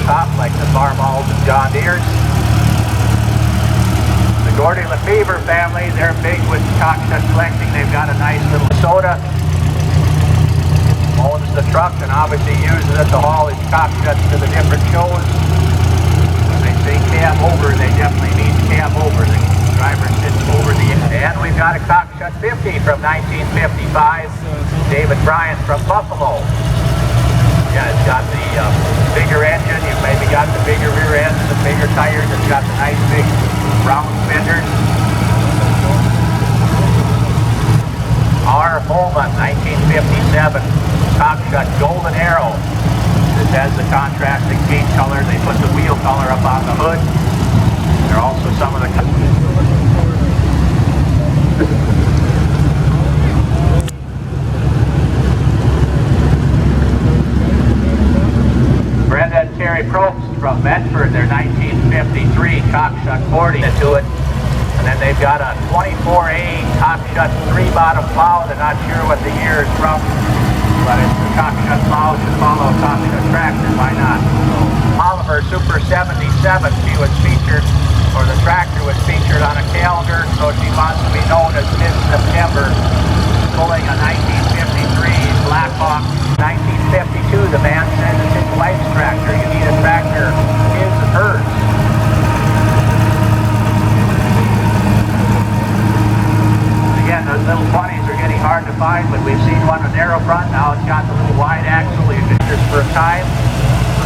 top like the Farmalls and John Deere's. The Gordy Lefevre family, they're big with cockshut collecting. They've got a nice little soda. Owns the truck and obviously uses it to haul his cockshuts to the different shows. When they say cab over, they definitely mean cab over. The driver sits over the end. And we've got a cockshut 50 from 1955. David Bryant from Buffalo. Yeah, it's got the bigger engine. You've maybe got the bigger rear ends, the bigger tires. It's got the nice big round fenders. R. Holman, 1957, cockshut Golden Arrow. This has the contrasting paint color. They put the wheel color up on the hood. There are also some of the... Brenda and Terry Probst from Medford, their 1953 cockshut 40 to it. And then they've got a 24A cockshut 3-bottom plow. They're not sure what the year is from, but it's the cockshut plow should follow a cockshut tractor. Why not? Oliver Super 77, she was featured, or the tractor was featured on a calendar, so she wants to be known as mid-September, pulling a 1953 Blackhawk. 1952, the man said it's his wife's tractor. You need a tractor, his and hers. Again, those little 20s are getting hard to find, but we've seen one with narrow front. Now it's got the little wide axle. You can just for a time.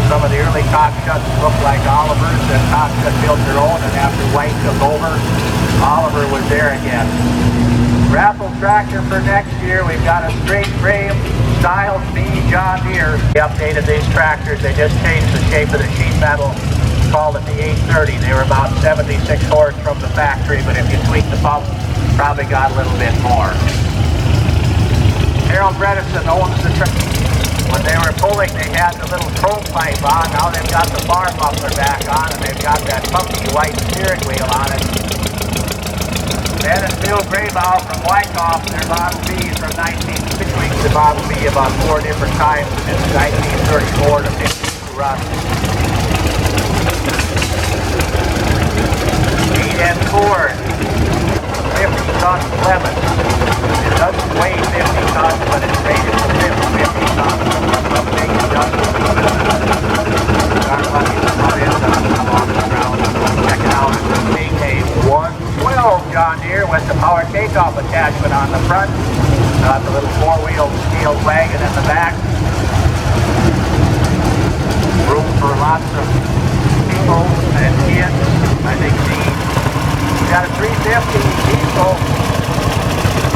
Some of the early cockshuts look like Oliver's, and cockshut built their own, and after White took over, Oliver was there again. Raffle tractor for next year. We've got a straight frame Style B John Deere. We updated these tractors. They just changed the shape of the sheet metal. Called it the 830. They were about 76 horse from the factory, but if you tweak the pump, probably got a little bit more. Harold Bredesen owns the tractor. When they were pulling, they had the little chrome pipe on. Now they've got the bar muffler back on, and they've got that funky white steering wheel on it. Ben and Bill Graybow from Wyckoff, their Model B from 1960. The Model B about 4 different times since 1934 to 52 run. Speed and Ford, 50-ton Clemens. It doesn't weigh 50 tons, but it's rated for 50 tons. A big adjustment. Got lucky to come in on the ground. Check it out. It's a 112 John Deere with the power takeoff attachment on the front. Got the little 4-wheel steel wagon in the back. Room for lots of people and kids. I think we've got a 350 diesel.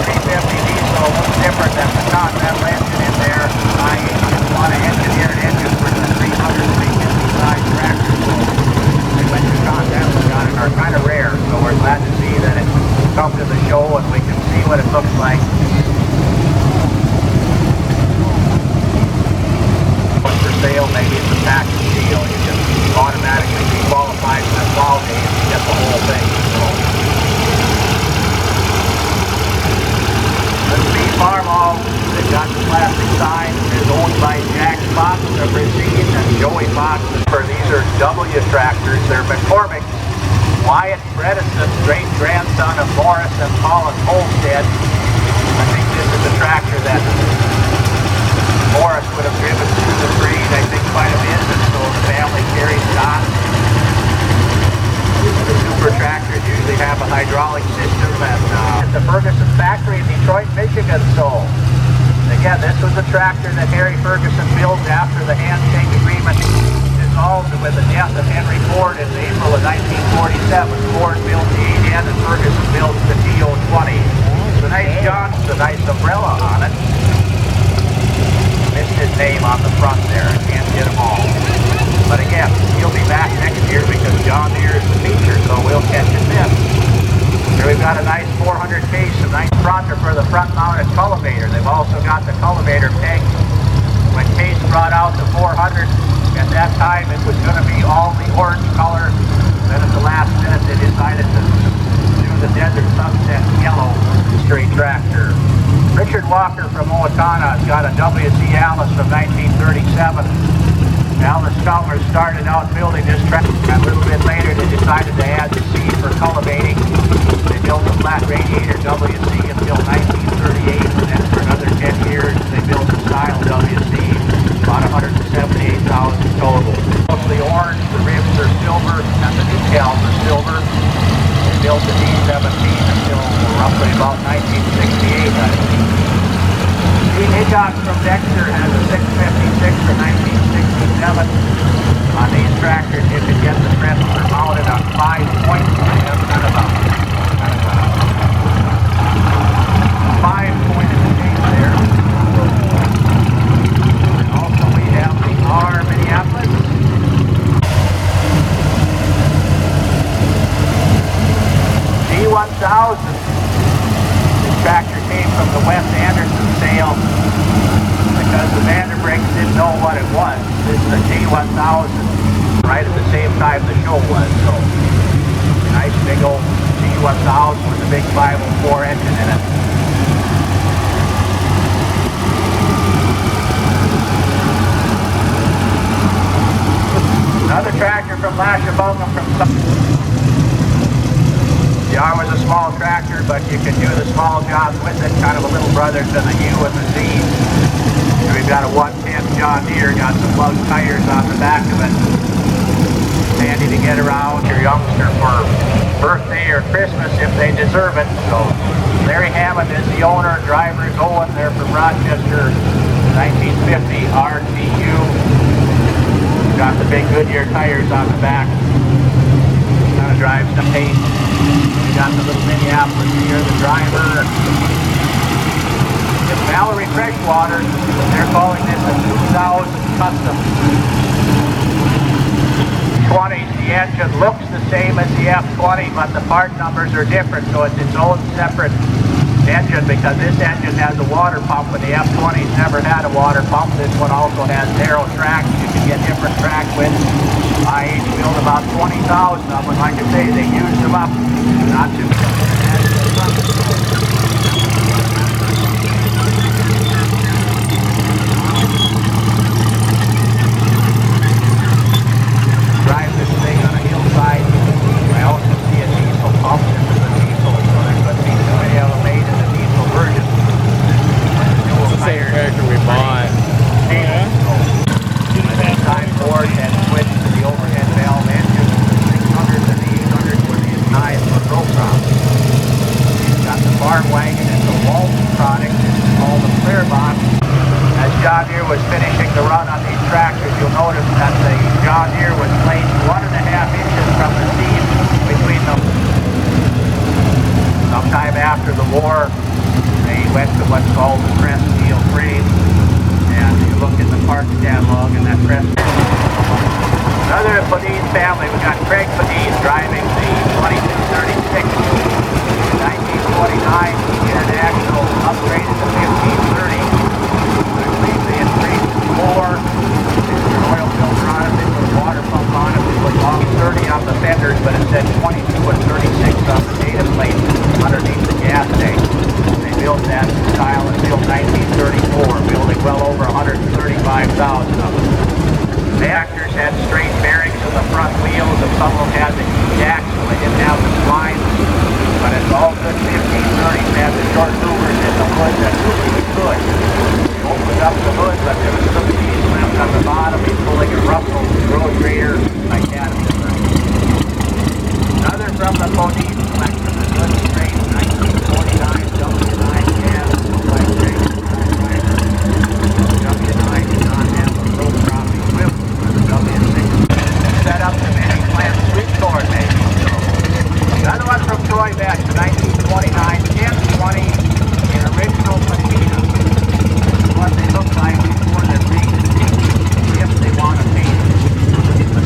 350 diesel looks different than the Continental engine in there. I want to engineer an engine for the 300, 350 size tractor. So they went to Continental and got it. Are kind of rare, so we're glad to see that it comes to the show and we can see what it looks like. For sale, maybe it's a package deal. You can automatically be qualified for the fall day and you get the whole thing. So, let's see Farmall. They've got the plastic sign. It's owned by Jack Fox of Racine and Joey Fox. These are W tractors. They're McCormick. Wyatt Bredesen, great grandson of Morris and Paulus Olmsted. I think this is a tractor that Morris would have driven through the breed, I think, quite a bit, and so the family carries it on. The super tractors usually have a hydraulic system, and at the Ferguson factory in Detroit, Michigan. So, again, this was a tractor that Harry Ferguson built after the handshake agreement dissolved with the death of Henry Ford in April of 1947. Ford built the 8N and Ferguson built the DO20. It's a nice John, it's a nice umbrella on it. Missed his name on the front there. I can't get them all. But again, he'll be back next year because John Deere is the feature, so we'll catch it then. Here we've got a nice 400 case, a nice fronter for the front-mounted cultivator. They've also got the cultivator peg. When Case brought out the 400, at that time it was going to be all the orange color. Then at the last minute they decided to do the Desert Sunset yellow straight tractor. Richard Walker from Owatonna has got a WC Alice from 1937. Well, the Scholars started out building this tractor. A little bit later, they decided to add the C for cultivating. They built a flat radiator WC until 1938, and then for another 10 years, they built a style WC, about 178,000 total. Mostly orange, the ribs are silver, and the decals are silver. They built the D17 until roughly about 1968, I think. The Hickok from Dexter has a 656 from 1967. On these tractors, you can get the presses mounted on 5 points. They have kind of a 5-pointed shape there. And also we have the R Minneapolis. G1000. This tractor came from the Wes Anderson sale because the Vanderbrakes didn't know what it was. This is a G1000 right at the same time the show was. So nice big old G1000 with a big 504 engine in it. Another tractor from Lashabunga from the R was a small tractor, but you can do the small jobs with it, kind of a little brother to the U and the Z. And we've got a 110 John Deere, got some lug tires on the back of it. Handy to get around your youngster for birthday or Christmas if they deserve it. So Larry Hammond is the owner, driver's Owen, they're from Rochester, 1950 RTU. Got the big Goodyear tires on the back. Kind of drives the pace. We got the little Minneapolis here, the driver. It's Valerie Freshwater. They're calling this a 2000 Custom. 20s, the engine looks the same as the F20, but the part numbers are different, so it's its own separate engine because this engine has a water pump and the F20's never had a water pump. This one also has narrow tracks. You can get different track widths. IH built about 20,000 of them, and like I say, they used them up. Not too drive this thing on a hillside. I also see a diesel pump. This is a diesel, so there couldn't be too many of them made in the diesel version. It's the same tractor we bought. Yeah. Time board and switch to the overhead valve engine. The 600s and the 800s were the Italian row crops. Got the farm wagon. It's a Walton product. It's called the Clear Box. As John Deere was finishing the run on these tractors, you'll notice that the John Deere was placed 1.5 inches from the seam between them. Sometime after the war, they went to what's called the press steel frame. And you look in the parts catalog and that press. Another Bodine family, we got Craig Bodine driving the 2236. 1929 International upgraded to 1530. I believe they increased the bore. They put an oil filter on it, they put a water pump on it, they put long 30 on the fenders, but it said 22 and 36 on the data plate underneath the gas tank. They built that style until 1934, building well over 135,000 of them. The tractors had straight bearings in the front wheels, and some of them had the jacks, so they didn't have the slides. But it's all good 1530s had the short louvers in the hood that really good. They opened up the hood, but there was some piece left on the bottom. He's pulling a Russell road grader like that. Another from the Bodine collection, the good straight 1949 W9 cab, like straight W9 did not have a row crop equivalent for the W6. Set up the mini plant switchboard maybe. So another one from Troy back to 1929, 1020 in original patina. This is what they look like before they're painted, if they want to paint it.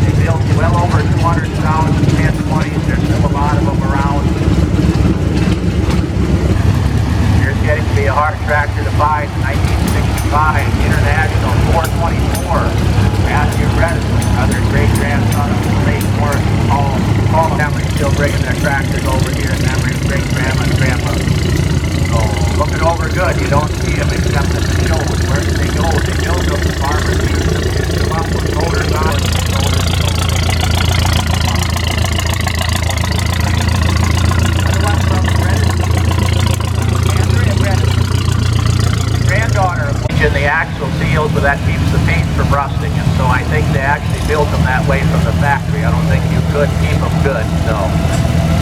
built them that way from the factory. I don't think you could keep them good. So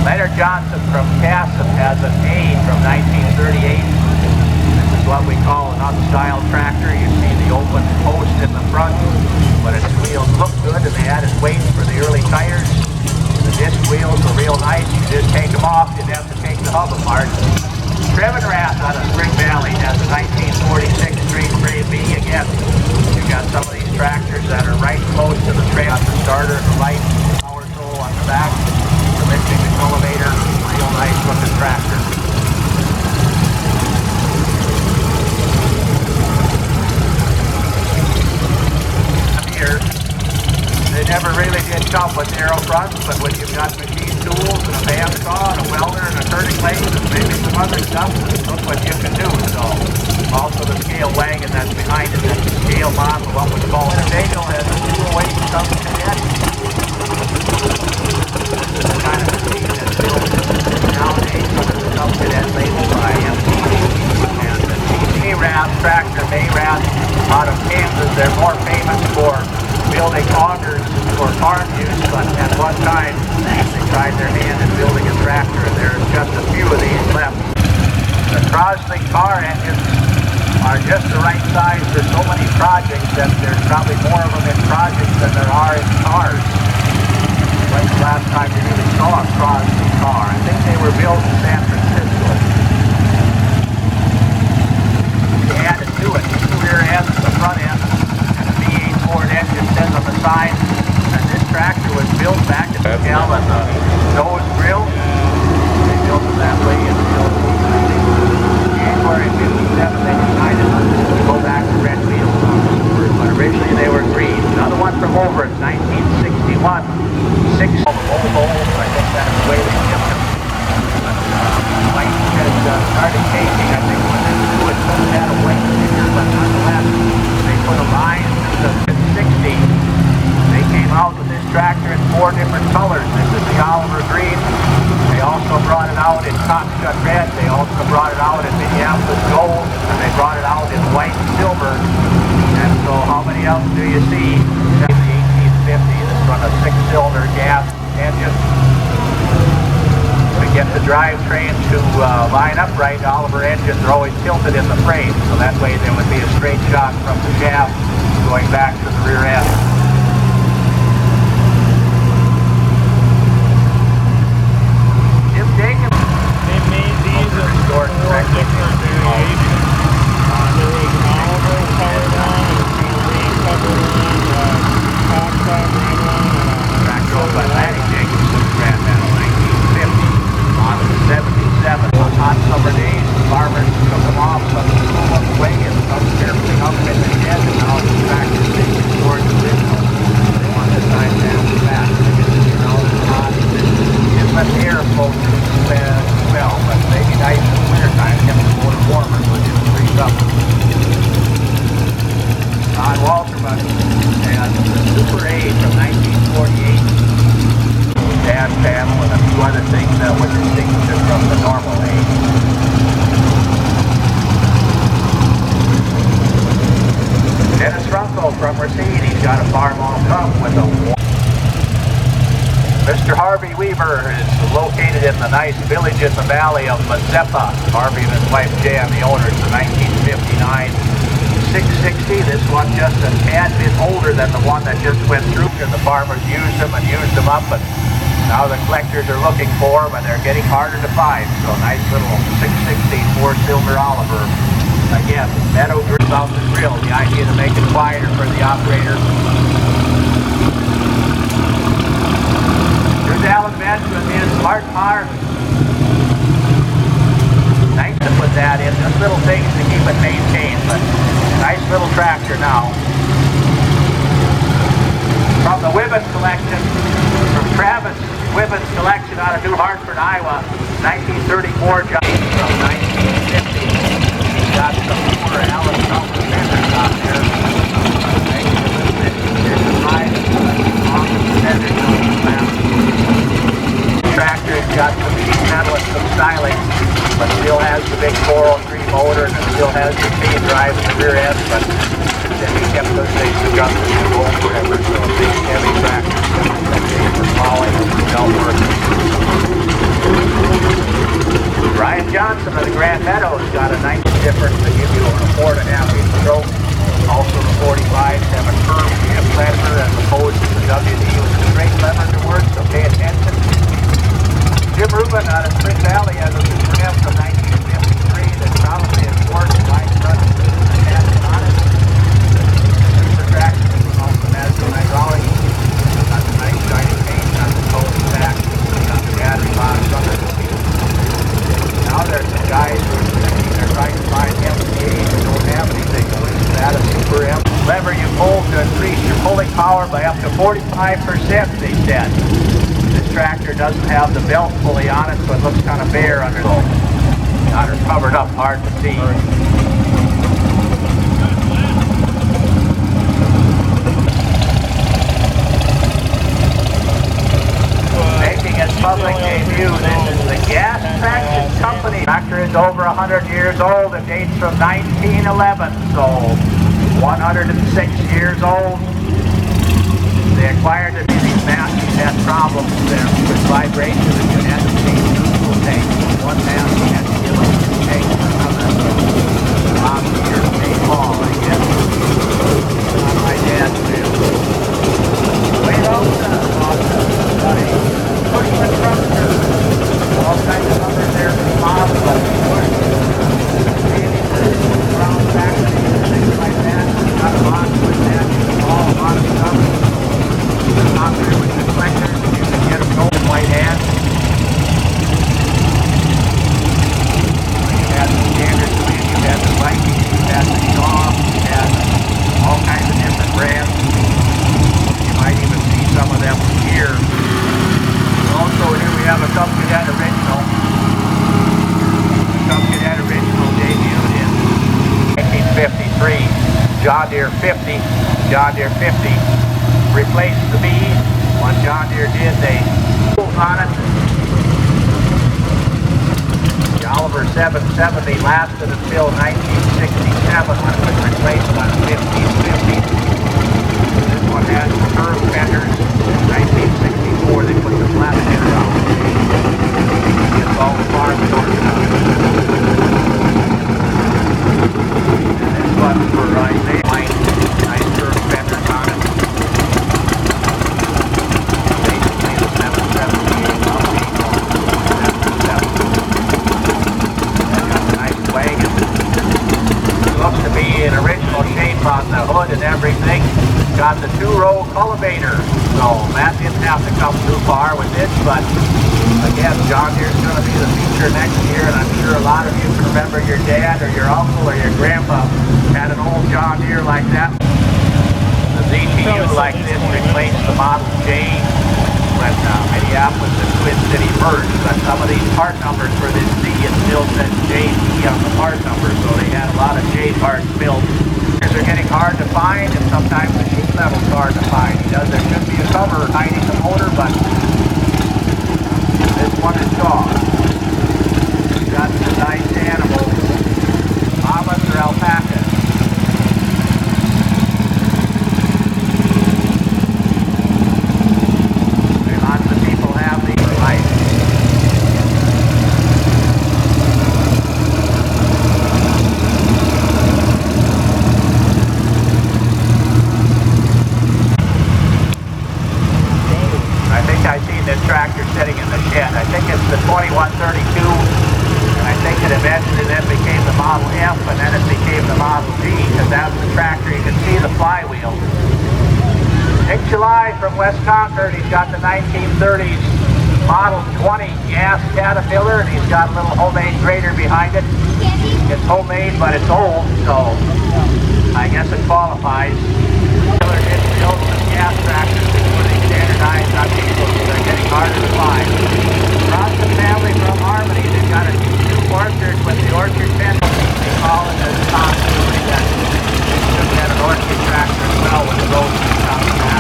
Leonard Johnson from Casson has an A from 1938. This is what we call an unstyled tractor. You see the open post in the front, but its wheels look good, and they added weight for the early tires. The disc wheels are real nice. You just take them off, you'd have to take the hub apart. Trevin Rath out of Spring Valley has a 1946 Street Grade B. Again, you've got some of these tractors that are right close to the trail. The starter, the light, power tool on the back, the lifting, the elevator, real nice looking tractor. Here, they never really did come with narrow fronts, but when you've got machine tools and a bandsaw and a welder and a turning lathe and maybe some other stuff, look what you can do. So, also the scale wagon that's behind it, that's the scale model, what we call it. Daniel has a 208 sub cadet. This is the kind of machine that's built nowadays under the sub cadet label by MTD. And the Mayrath tractor, Mayrath out of Kansas, they're more famous for building augers for farm use, but at one time they tried their hand in building a tractor, and there are just a few of these left. The Crosley car engines are just the right size for so many projects that there's probably more of them in projects than there are in cars. When's the last time you really saw a Crosley car? I think they were built in San Francisco. They added to it the rear end, the front end, and a V8 Ford engine says on the side. And this tractor was built back at the tail and the nose grill. They built it that way until January 57. They decided to go back to red wheels on the Supers, but originally they were green. Another one from over in 1961. Six of the Volvo, I think that's the way they shipped them. White had started casing, I think, when they do it, so had a white sticker, but nonetheless, they put a line to the 60. They came out with this tractor in 4 different colors. This is the Oliver Green. They also brought it out in Cockshut Red. They also brought it out in Minneapolis Gold, and they brought it out in white and silver. And so how many else do you see? In the 1850, this run a 6-cylinder gas engine. To get the drivetrain to line up right, Oliver engines are always tilted in the frame, so that way there would be a straight shot from the shaft going back to the rear end. Jim Dagan. They made these in 4 different variations. There was an Oliver colored one, a green colored one, a top red one, and a tractor owned by Lanny Jacobson, Grandmeadow, 1950. Model 77. On hot summer days, the farmers took them off, some of the way, and some carefully up in the shed, and now the tractor's being restored to original. They want this time to have it back. You know, it's hot. Just let the air flow through the well, but maybe nice in the winter time, get the motor warmer, so it just freeze up. Don Walterman has the Super A from 1948. Dash panel and a few other things that would distinguish it from the normal age. Dennis Runkel from Mercedes got a farm on come with a Mr. Harvey Weaver is located in the nice village in the valley of Mazeppa. Harvey and his wife Jan, the owners, the 1959 660. This one just a tad bit older than the one that just went through. The farmers used them and used them up, and now the collectors are looking for them, and they're getting harder to find. So nice little 660 4-cylinder Oliver. Again, meadow grill out the grill. The idea to make it quieter for the operator. Here's Alan Bench with his smart car. Nice to put that in. Just little things to keep it maintained, but nice little tractor now. From the Wibbens collection, from Travis Wibbens collection out of New Hartford, Iowa, 1934 John from 1950. He's got some more Alice Nelson fenders out there. Here's the ride on the fenders on the map. The tractor's got some sheet metal and some styling, but still has the big 403 motor and it still has the speed drive in the rear end, but then he kept those things adjusted to go forever, so big heavy stiff, they said. This tractor doesn't have the belt fully on it, so it looks kind of bare under the... Got her covered up, hard to see. Making its public debut, this is the Gas Traction Company. The tractor is over 100 years old. It dates from 1911, so 106 years old. They acquired it in these Massey had problems there with vibration, and you had to change neutral tank. One Massey had to give up the tank for another. Last year, St. Paul, I guess. Not my dad's too. Way out pushing the trucker. All kinds of numbers there for the model, but around back and things like that. Got a box with that, all a lot of stuff. Out there with the collectors, you can get them going white hands. You had the standard twin, you had the Viking, you had the Shaw, you had all kinds of different brands. You might even see some of them here. Also here we have a Cub Cadet Original. The Cub Cadet Original debuted in 1953. John Deere 50, John Deere 50. Replaced the B. One John Deere did, they on it. The Oliver 770 lasted until 1967 when it was replaced on a 1550. This one has the curved fenders. In 1964 they put the flat fender on it. It's all the farm doors now. And this one's for Isaiah. Nice curved fenders on it. Looks to be an original shape on the hood and everything. Got the two-row cultivator, so Matt didn't have to come too far with this, but again, John Deere's going to be the feature next year, and I'm sure a lot of you can remember your dad or your uncle or your grandpa had an old John Deere like that. The ZTU like this replaced the Model J when Minneapolis and Twin City merged, but some of these part numbers for this Z, it still says JT on the part number, so they had a lot of J parts built. They're getting hard to find, and sometimes the sheet metal's hard to find. There should be a cover hiding the motor, but this one is gone. It's got some nice animals, llamas or alpacas. Lots of people have these for life. I seen this tractor sitting in the shed. I think it's the 2132, and I think it eventually then became the Model F, and then it became the Model G, because that's the tractor. You can see the flywheel. Nick July from West Concord, he's got the 1930s Model 20 gas Caterpillar, and he's got a little homemade grader behind it. It's homemade, but it's old, so I guess it qualifies. Gas tractors standardized on diesel, so they're getting harder to find. Robson family from Harmony, they've got a new orchard with the orchard pen. They call it a top two. They just had an orchard tractor as well with the road top of that.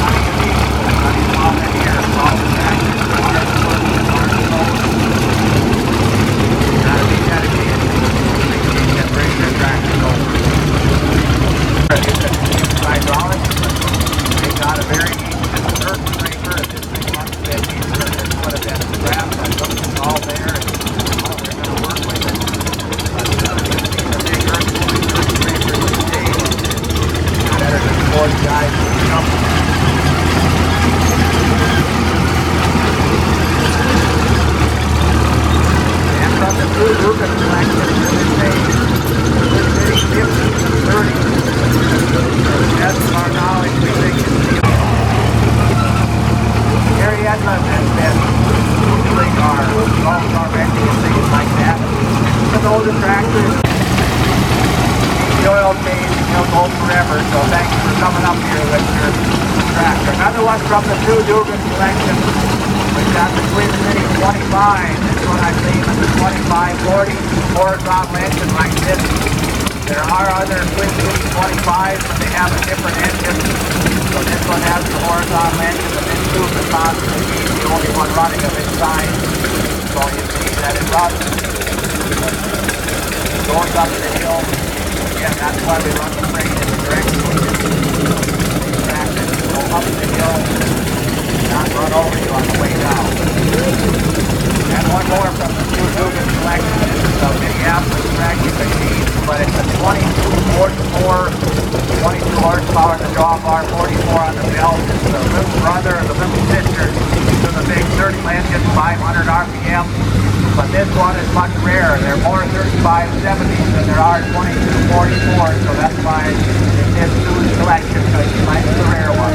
Not unique, but not even all in here. All the tractors are hard to put, hard to load. Gotta be dedicated. They can bring their tractors over. Hydraulics. They got a very dirt scraper, and this thing must have been easier. This would have been scrapped. I looked, it's all there, and they're going to work with it. But a big dirt scraper with the day, better than 40 guys with a jump. And from the blue Rubin collection, really say, good city, 50, 30. As of our knowledge, we think it's the Gary Edlund has been doing our golf car renting and things like that. Some older tractors. The oil Showcase, and he'll go forever. So thanks for coming up here with your tractor. Another one from the Sue Dugan collection. We've got the Twin City 25. This one I believe is a 2540 horizontal engine like this. There are other Twin City 25s, but they have a different engine. So this one has the horizontal engine, and this tube is possibly the only one running of its kind. So you see that it runs, goes up the hill. Again, that's why we run the freight in the direction traffic. Go up the hill, not run over you on the way down. And one more from the Sue Dugan collection. This is a Minneapolis tracking machine, but it's a 2244, 22 horsepower in the drawbar, 44 on the belt. It's the little brother or the little sister to the big 30 engine, 500 RPM. But this one is much rarer. There are more 3570s than there are 2244s, so that's why it's in Sue's collection, because she likes the rare one.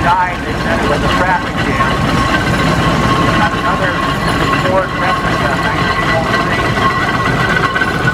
Died, they said it was a traffic jam. Got another Ford replica, 1903.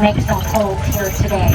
make some pulls here today.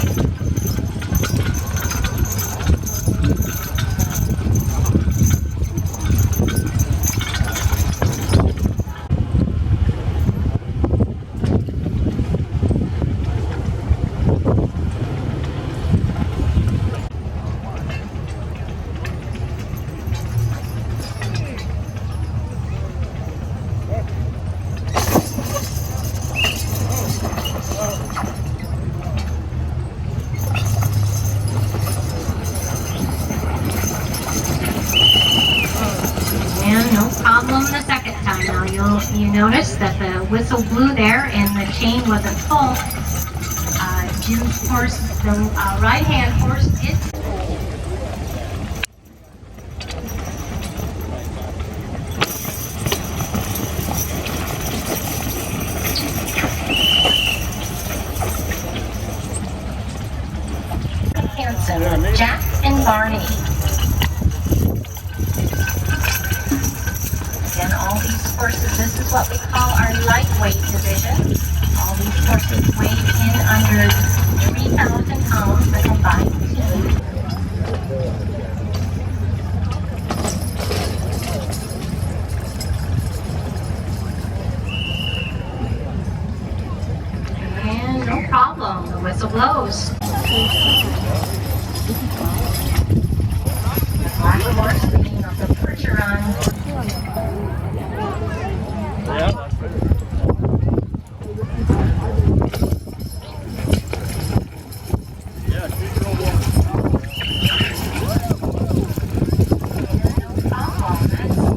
No problem the second time. Now you notice that the whistle blew there and the chain wasn't full. Jim's horse, the right-hand horse, did. Hanson, Jack and Barney. Again, all these horses, this is what we call our lightweight division. All these horses weigh in under 3,000 pounds, the combined team. And no problem, the whistle blows. The black horse leading up the Percheron.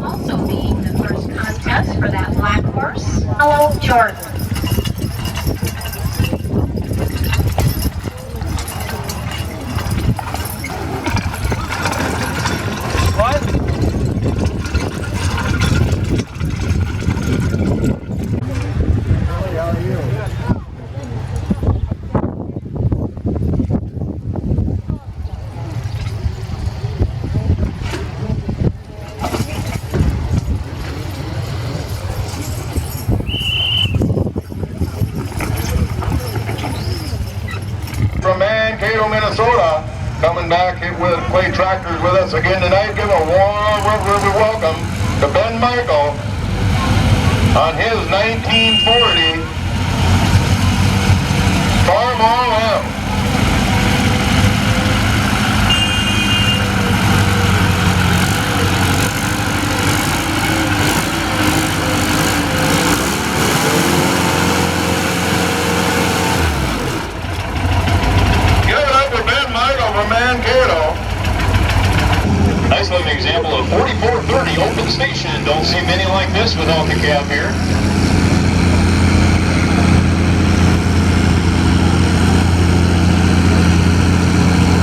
Also being the first contest for that black horse. Hello, Jordan. From Mankato, Minnesota, coming back with play tractors with us again tonight. Give a warm welcome to Ben Michael on his 1940 Farmall M. From Mankato. Nice little example of 4430 open station. Don't see many like this without the cab here.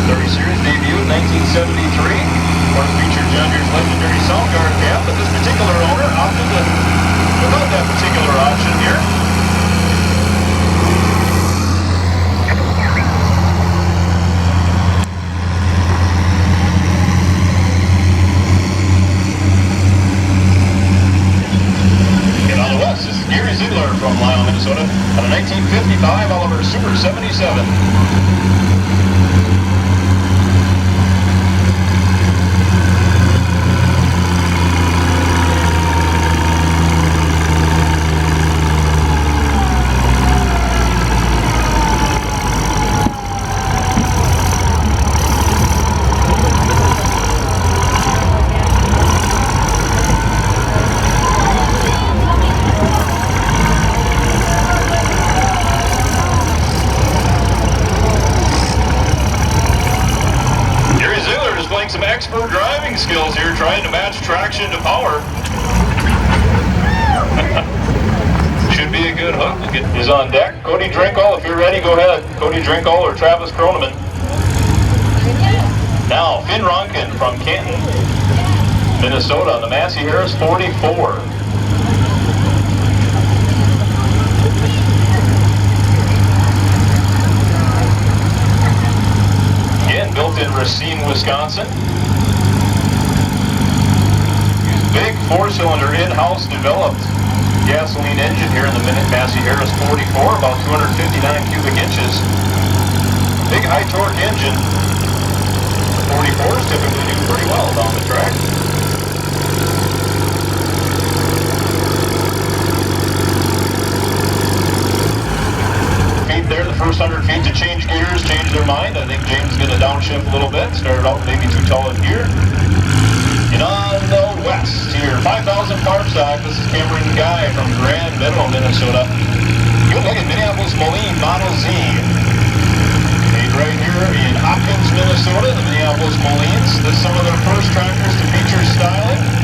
30 series debut 1973. One featured John Deere's legendary sound guard cab, but this particular owner opted to without that particular option here. This is Deere from Lyle, Minnesota, on a 1955 Oliver Super 77. Some expert driving skills here, trying to match traction to power. Should be a good hook. Is on deck. Cody Drinkall, if you're ready, go ahead. Cody Drinkall or Travis Kroneman. Now, Finn Ronkin from Canton, Minnesota on the Massey Harris 44. Built in Racine, Wisconsin. Big four-cylinder in-house developed gasoline engine here in the Minneapolis-Harris 44, about 259 cubic inches. Big high torque engine. The 44s typically do pretty well down the track. Feet there, the first 100 feet to change gears, change their mind. I think James is going to downshift a little bit. Started out maybe too tall in gear. And on the west here, 5,000 farm stock. This is Cameron Guy from Grand Meadow, Minnesota. Good look at Minneapolis-Moline Model Z. Made right here in Hopkins, Minnesota, the Minneapolis-Molines. This is some of their first tractors to feature styling.